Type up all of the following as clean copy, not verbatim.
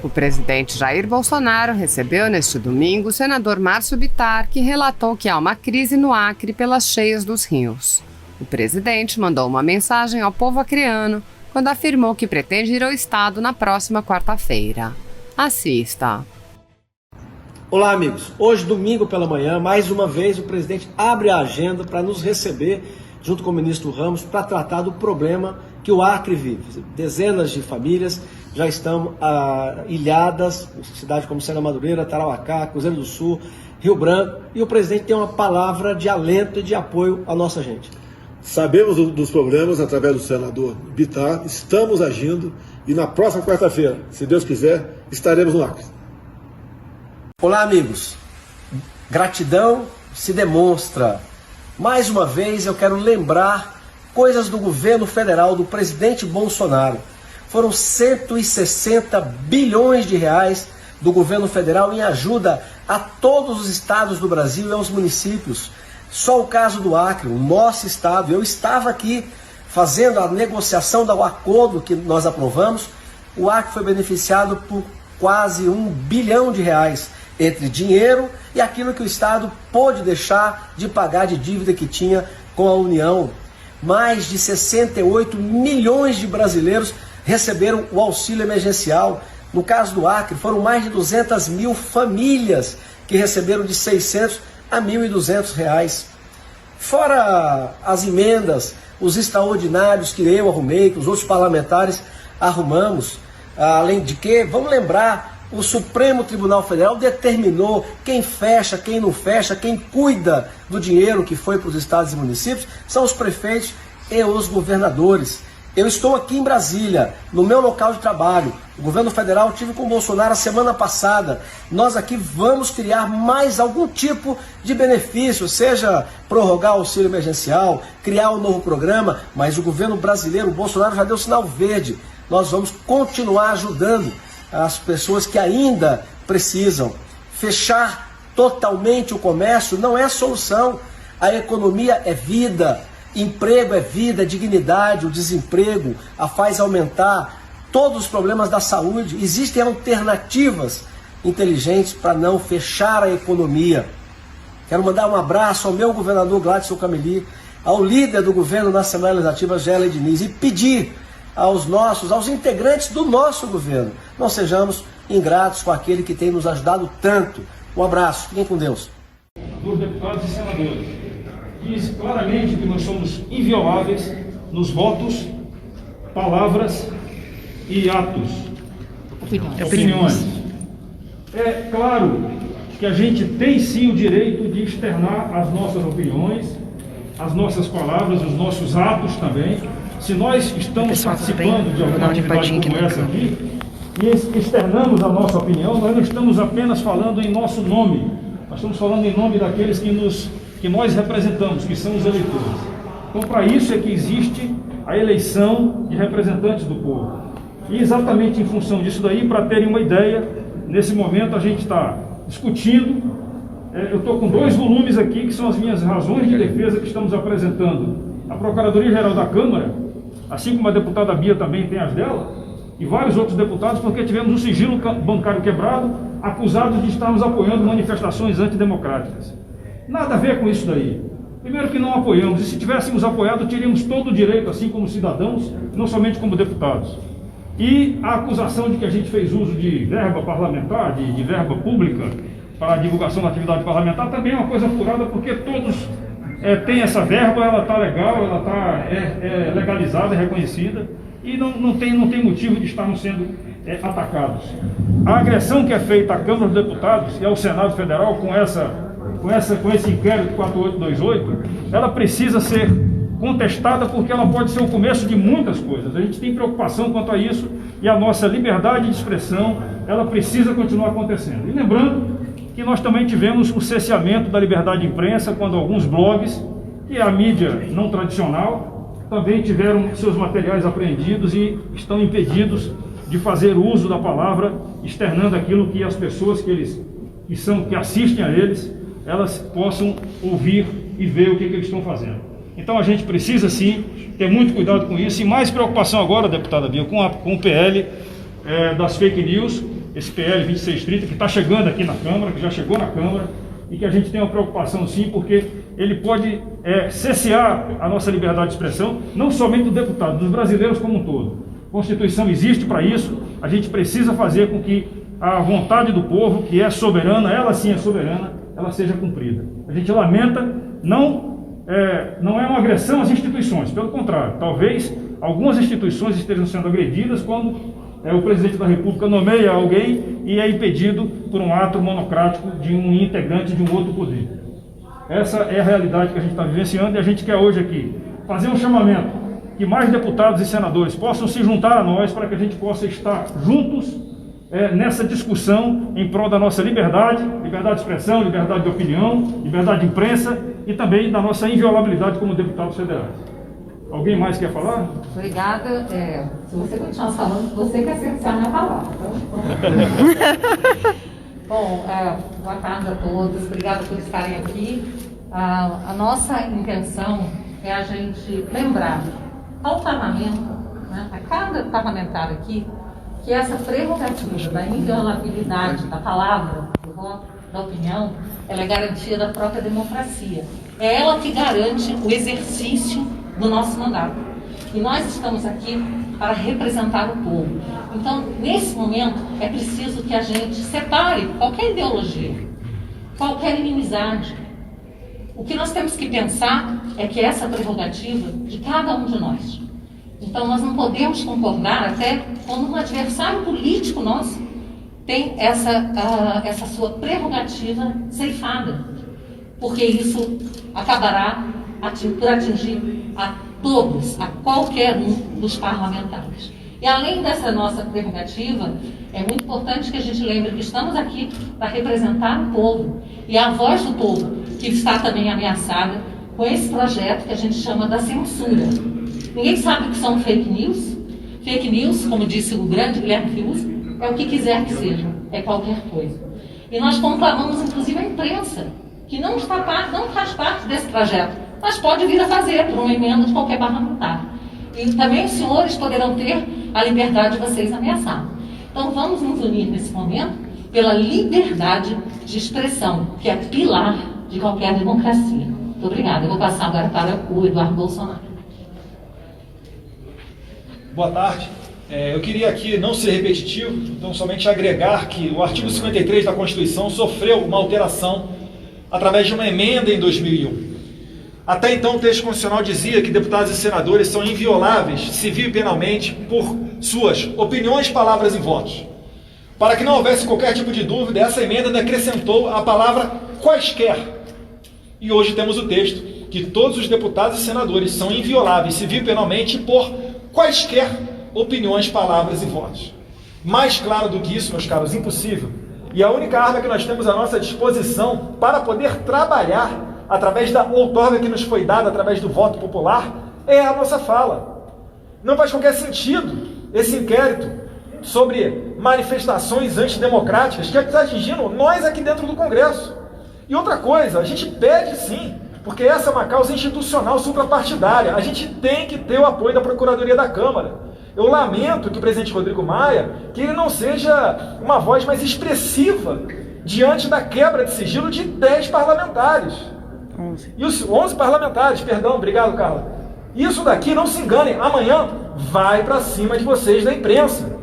O presidente Jair Bolsonaro recebeu neste domingo o senador Márcio Bittar, que relatou que há uma crise no Acre pelas cheias dos rios. O presidente mandou uma mensagem ao povo acreano quando afirmou que pretende ir ao estado na próxima quarta-feira. Assista. Olá, amigos. Hoje, domingo pela manhã, mais uma vez o presidente abre a agenda para nos receber, junto com o ministro Ramos, para tratar do problema que o Acre vive. Dezenas de famílias já estão ilhadas, cidades como Serra Madureira, Tarauacá, Cruzeiro do Sul, Rio Branco, e o presidente tem uma palavra de alento e de apoio à nossa gente. Sabemos dos problemas através do senador Bittar, estamos agindo e na próxima quarta-feira, se Deus quiser, estaremos no Acre. Olá, amigos. Gratidão se demonstra. Mais uma vez eu quero lembrar coisas do governo federal do presidente Bolsonaro. Foram 160 bilhões de reais do governo federal em ajuda a todos os estados do Brasil e aos municípios. Só o caso do Acre, o nosso estado, eu estava aqui fazendo a negociação do acordo que nós aprovamos. O Acre foi beneficiado por quase 1 bilhão de reais entre dinheiro e aquilo que o estado pôde deixar de pagar de dívida que tinha com a União. Mais de 68 milhões de brasileiros receberam o auxílio emergencial. No caso do Acre, foram mais de 200 mil famílias que receberam de 600 a 1.200 reais. Fora as emendas, os extraordinários que eu arrumei, que os outros parlamentares arrumamos. Além de que, vamos lembrar, o Supremo Tribunal Federal determinou quem fecha, quem não fecha, quem cuida do dinheiro que foi para os estados e municípios são os prefeitos e os governadores. Eu estou aqui em Brasília, no meu local de trabalho. O governo federal tive com o Bolsonaro a semana passada. Nós aqui vamos criar mais algum tipo de benefício, seja prorrogar o auxílio emergencial, criar um novo programa, mas o governo brasileiro, o Bolsonaro já deu sinal verde. Nós vamos continuar ajudando as pessoas que ainda precisam. Fechar totalmente o comércio não é solução. A economia é vida, emprego é vida, dignidade, o desemprego a faz aumentar, todos os problemas da saúde. Existem alternativas inteligentes para não fechar a economia. Quero mandar um abraço ao meu governador Gladson Cameli, ao líder do governo na Assembleia Legislativa, Gélida Diniz, e pedir aos integrantes do nosso governo, não sejamos ingratos com aquele que tem nos ajudado tanto. Um abraço, fiquem com Deus. Dos deputados e senadores, diz claramente que nós somos invioláveis nos votos, palavras e atos, opiniões. É claro que a gente tem sim o direito de externar as nossas opiniões, as nossas palavras, os nossos atos também. Se nós estamos participando de alguma atividade como essa aqui e externamos a nossa opinião, nós não estamos apenas falando em nosso nome, nós estamos falando em nome daqueles que nós representamos, que são os eleitores. Então, para isso é que existe a eleição de representantes do povo. E exatamente em função disso daí, para terem uma ideia, nesse momento a gente está discutindo, eu estou com 2 volumes aqui, que são as minhas razões de defesa que estamos apresentando à Procuradoria-Geral da Câmara, assim como a deputada Bia também tem as dela, e vários outros deputados, porque tivemos o sigilo bancário quebrado, acusados de estarmos apoiando manifestações antidemocráticas. Nada a ver com isso daí. Primeiro que não apoiamos, e se tivéssemos apoiado, teríamos todo o direito, assim como cidadãos, não somente como deputados. E a acusação de que a gente fez uso de verba parlamentar, de verba pública, para a divulgação da atividade parlamentar, também é uma coisa furada, porque todos têm essa verba, ela está legal, ela está legalizada, reconhecida, e não tem motivo de estarmos sendo atacados. A agressão que é feita à Câmara dos Deputados e ao Senado Federal com esse inquérito 4828, ela precisa ser contestada, porque ela pode ser o começo de muitas coisas. A gente tem preocupação quanto a isso, e a nossa liberdade de expressão, ela precisa continuar acontecendo. E lembrando que nós também tivemos o cerceamento da liberdade de imprensa, quando alguns blogs, que é a mídia não tradicional, também tiveram seus materiais apreendidos e estão impedidos de fazer uso da palavra, externando aquilo que as pessoas que assistem a eles, elas possam ouvir e ver o que eles estão fazendo. Então a gente precisa sim ter muito cuidado com isso, e mais preocupação agora, deputada Bia, com o PL das fake news, esse PL 2630, que está chegando aqui na Câmara, que já chegou na Câmara, e que a gente tem uma preocupação sim, porque ele pode cessear a nossa liberdade de expressão, não somente do deputado, dos brasileiros como um todo. A Constituição existe para isso, a gente precisa fazer com que a vontade do povo, que é soberana, ela sim é soberana, ela seja cumprida. A gente lamenta, não é uma agressão às instituições, pelo contrário, talvez algumas instituições estejam sendo agredidas quando o presidente da República nomeia alguém e é impedido por um ato monocrático de um integrante de um outro poder. Essa é a realidade que a gente está vivenciando, e a gente quer hoje aqui fazer um chamamento que mais deputados e senadores possam se juntar a nós para que a gente possa estar juntos nessa discussão em prol da nossa liberdade de expressão, liberdade de opinião, liberdade de imprensa e também da nossa inviolabilidade como deputados federais. Alguém mais quer falar? Obrigada. Se você continuar falando, você quer cercear a minha palavra. Bom, boa tarde a todos. Obrigada por estarem aqui. A nossa intenção é a gente lembrar ao parlamento, né, a cada parlamentar aqui, que essa prerrogativa da inviolabilidade da palavra, do voto, da opinião, ela é garantia da própria democracia. É ela que garante o exercício do nosso mandato. E nós estamos aqui para representar o povo. Então, nesse momento, é preciso que a gente separe qualquer ideologia, qualquer inimizade. O que nós temos que pensar é que essa prerrogativa de cada um de nós. Então, nós não podemos concordar até quando um adversário político nosso tem essa sua prerrogativa ceifada, porque isso acabará por atingir a todos, a qualquer um dos parlamentares. E além dessa nossa prerrogativa, é muito importante que a gente lembre que estamos aqui para representar o povo, e a voz do povo que está também ameaçada com esse projeto que a gente chama da censura. Ninguém sabe o que são fake news. Fake news, como disse o grande Guilherme Fiuza, é o que quiser que seja, é qualquer coisa. E nós conclamamos, inclusive, a imprensa, que não faz parte desse projeto, mas pode vir a fazer por uma emenda de qualquer parlamentar. E também os senhores poderão ter a liberdade de vocês ameaçar. Então vamos nos unir nesse momento pela liberdade de expressão, que é pilar de qualquer democracia. Muito obrigada. Eu vou passar agora para o Eduardo Bolsonaro. Boa tarde. Eu queria aqui não ser repetitivo, então somente agregar que o artigo 53 da Constituição sofreu uma alteração através de uma emenda em 2001. Até então, o texto constitucional dizia que deputados e senadores são invioláveis, civil e penalmente, por suas opiniões, palavras e votos. Para que não houvesse qualquer tipo de dúvida, essa emenda acrescentou a palavra quaisquer. E hoje temos o texto que todos os deputados e senadores são invioláveis, civil e penalmente, por quaisquer opiniões, palavras e votos. Mais claro do que isso, meus caros, impossível. E a única arma que nós temos à nossa disposição para poder trabalhar através da outorga que nos foi dada, através do voto popular, é a nossa fala. Não faz qualquer sentido esse inquérito sobre manifestações antidemocráticas que está atingindo nós aqui dentro do Congresso. E outra coisa, a gente pede sim, porque essa é uma causa institucional suprapartidária, a gente tem que ter o apoio da Procuradoria da Câmara. Eu lamento que o presidente Rodrigo Maia, que ele não seja uma voz mais expressiva diante da quebra de sigilo de 10 parlamentares. 11 parlamentares, perdão, obrigado, Carla. Isso daqui, não se enganem, amanhã vai para cima de vocês da imprensa.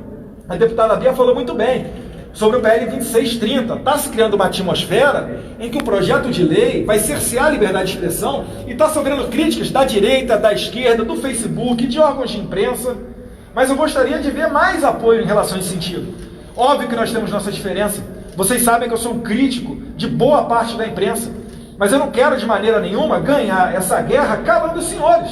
A deputada Bia falou muito bem sobre o PL 2630. Está se criando uma atmosfera em que o projeto de lei vai cercear a liberdade de expressão e está sofrendo críticas da direita, da esquerda, do Facebook, de órgãos de imprensa. Mas eu gostaria de ver mais apoio em relação a esse sentido. Óbvio que nós temos nossa diferença. Vocês sabem que eu sou um crítico de boa parte da imprensa. Mas eu não quero de maneira nenhuma ganhar essa guerra calando os senhores.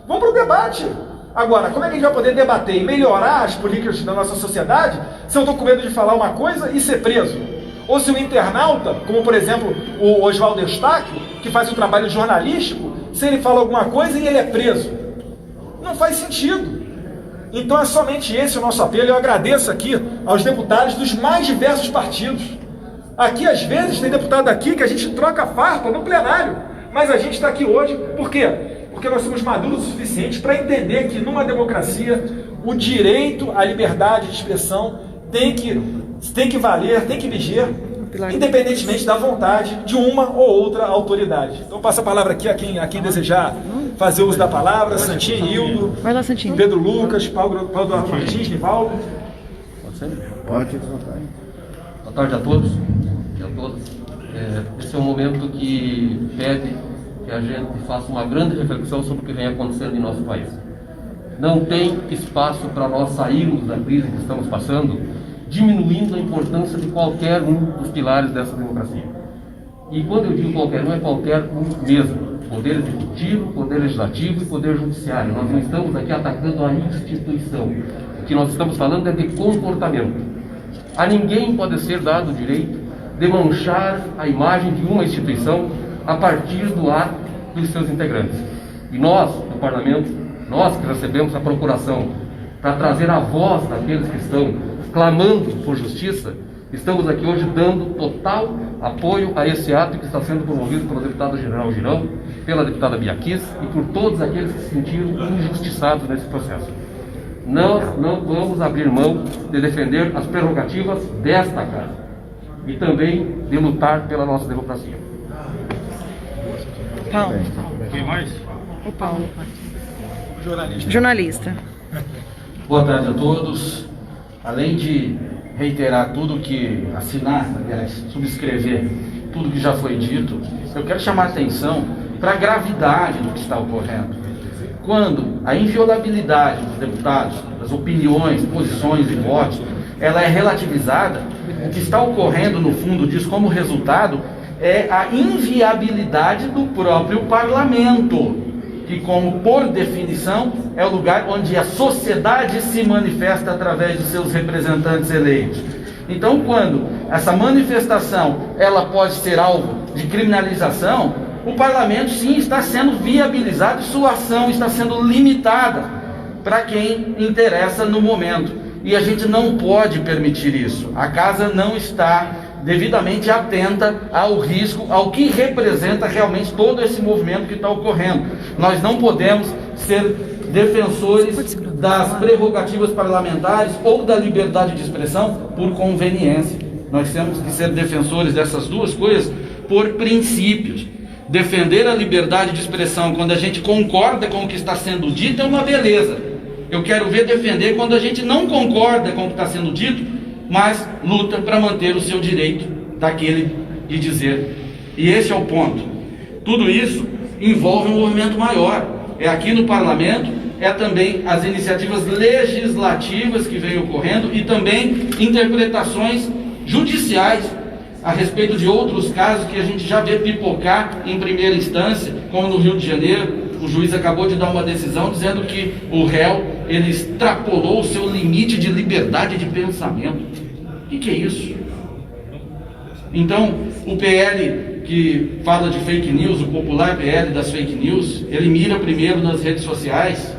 Vamos para o debate. Agora, como é que a gente vai poder debater e melhorar as políticas da nossa sociedade se eu estou com medo de falar uma coisa e ser preso? Ou se o internauta, como por exemplo o Oswaldo Eustáquio, que faz um trabalho jornalístico, se ele fala alguma coisa e ele é preso? Não faz sentido. Então é somente esse o nosso apelo. Eu agradeço aqui aos deputados dos mais diversos partidos. Aqui, às vezes, tem deputado aqui que a gente troca farpa no plenário, mas a gente está aqui hoje, por quê? Porque nós somos maduros o suficiente para entender que numa democracia o direito à liberdade de expressão tem que tem que valer, tem que viger, independentemente da vontade de uma ou outra autoridade. Então, passo a palavra aqui a quem desejar fazer uso da palavra: Santinho, Hildo, Pedro Lucas, Paulo Eduardo Martins, Nivaldo. Pode. Boa tarde a todos e a todas. Esse é um momento que pede que a gente faça uma grande reflexão sobre o que vem acontecendo em nosso país. Não tem espaço para nós sairmos da crise que estamos passando, diminuindo a importância de qualquer um dos pilares dessa democracia. E quando eu digo qualquer um, é qualquer um mesmo. Poder executivo, poder legislativo e poder judiciário. Nós não estamos aqui atacando a instituição. O que nós estamos falando é de comportamento. A ninguém pode ser dado o direito de manchar a imagem de uma instituição a partir do ato dos seus integrantes. E nós, do Parlamento, nós que recebemos a procuração para trazer a voz daqueles que estão clamando por justiça, estamos aqui hoje dando total apoio a esse ato que está sendo promovido pelo deputado General Girão, pela deputada Bia Kiss e por todos aqueles que se sentiram injustiçados nesse processo. Nós não vamos abrir mão de defender as prerrogativas desta casa e também de lutar pela nossa democracia. Paulo. Quem mais? O Paulo. Jornalista. Boa tarde a todos. Além de reiterar tudo que assinar, aliás, subscrever tudo que já foi dito, eu quero chamar a atenção para a gravidade do que está ocorrendo. Quando a inviolabilidade dos deputados, das opiniões, posições e votos, ela é relativizada, o que está ocorrendo no fundo disso como resultado é a inviabilidade do próprio parlamento, que, como por definição, é o lugar onde a sociedade se manifesta através de seus representantes eleitos. Então, quando essa manifestação ela pode ser alvo de criminalização, o parlamento sim está sendo viabilizado e sua ação está sendo limitada para quem interessa no momento. E a gente não pode permitir isso. A casa não está devidamente atenta ao risco, ao que representa realmente todo esse movimento que está ocorrendo. Nós não podemos ser defensores das prerrogativas parlamentares ou da liberdade de expressão por conveniência. Nós temos que ser defensores dessas duas coisas por princípios. Defender a liberdade de expressão quando a gente concorda com o que está sendo dito é uma beleza. Eu quero ver defender quando a gente não concorda com o que está sendo dito, mas luta para manter o seu direito daquele de dizer. E esse é o ponto. Tudo isso envolve um movimento maior. É aqui no parlamento, é também as iniciativas legislativas que vêm ocorrendo e também interpretações judiciais a respeito de outros casos que a gente já vê pipocar em primeira instância, como no Rio de Janeiro. O juiz acabou de dar uma decisão dizendo que o réu, ele extrapolou o seu limite de liberdade de pensamento. O que é isso? Então, o PL que fala de fake news, o popular PL das fake news, ele mira primeiro nas redes sociais,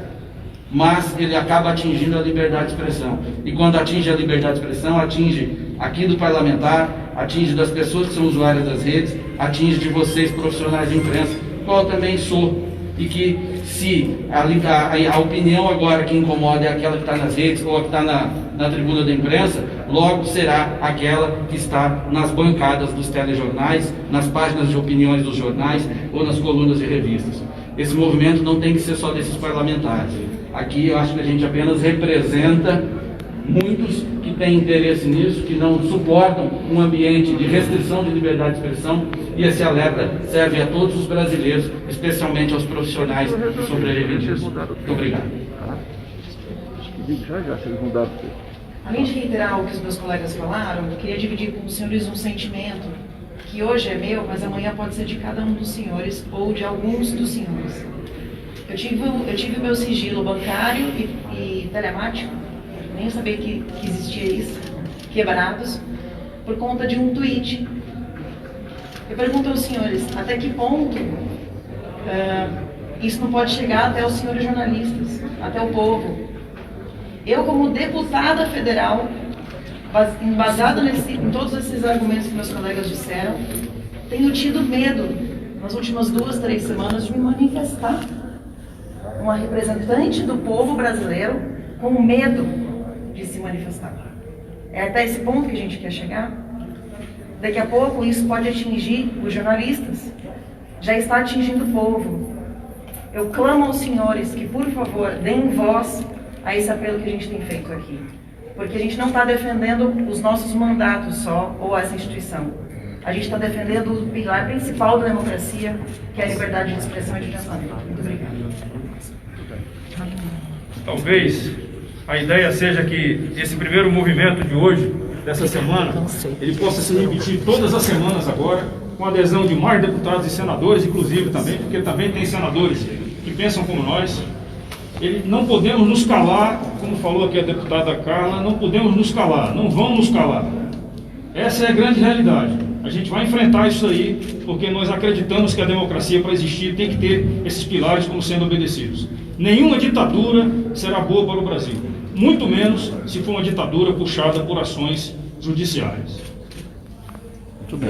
mas ele acaba atingindo a liberdade de expressão. E quando atinge a liberdade de expressão, atinge aqui do parlamentar, atinge das pessoas que são usuárias das redes, atinge de vocês, profissionais de imprensa, qual eu também sou. E que se a opinião agora que incomoda é aquela que está nas redes ou a que está na tribuna da imprensa, logo será aquela que está nas bancadas dos telejornais, nas páginas de opiniões dos jornais ou nas colunas de revistas. Esse movimento não tem que ser só desses parlamentares. Aqui eu acho que a gente apenas representa muitos que têm interesse nisso, que não suportam um ambiente de restrição de liberdade de expressão, e esse alerta serve a todos os brasileiros, especialmente aos profissionais que sobrevivem disso. Muito obrigado. Além de reiterar o que os meus colegas falaram, eu queria dividir com os senhores um sentimento que hoje é meu, mas amanhã pode ser de cada um dos senhores ou de alguns dos senhores. Eu tive o meu sigilo bancário e telemático, nem sabia que existia isso, quebrados, por conta de um tweet. Eu pergunto aos senhores, até que ponto isso não pode chegar até os senhores jornalistas, até o povo? Eu, como deputada federal, embasada em todos esses argumentos que meus colegas disseram, tenho tido medo, nas últimas 2, 3 semanas, de me manifestar. Uma representante do povo brasileiro com medo de se manifestar. É até esse ponto que a gente quer chegar? Daqui a pouco isso pode atingir os jornalistas. Já está atingindo o povo. Eu clamo aos senhores que, por favor, deem voz a esse apelo que a gente tem feito aqui. Porque a gente não está defendendo os nossos mandatos só, ou essa instituição. A gente está defendendo o pilar principal da democracia, que é a liberdade de expressão e de pensamento. Muito obrigada. Talvez a ideia seja que esse primeiro movimento de hoje, dessa semana, ele possa se repetir todas as semanas agora, com a adesão de mais deputados e senadores, inclusive também, porque também tem senadores que pensam como nós. Não podemos nos calar, como falou aqui a deputada Carla, não podemos nos calar, não vamos nos calar. Essa é a grande realidade. A gente vai enfrentar isso aí, porque nós acreditamos que a democracia, para existir, tem que ter esses pilares como sendo obedecidos. Nenhuma ditadura será boa para o Brasil, muito menos se for uma ditadura puxada por ações judiciais. Muito bem.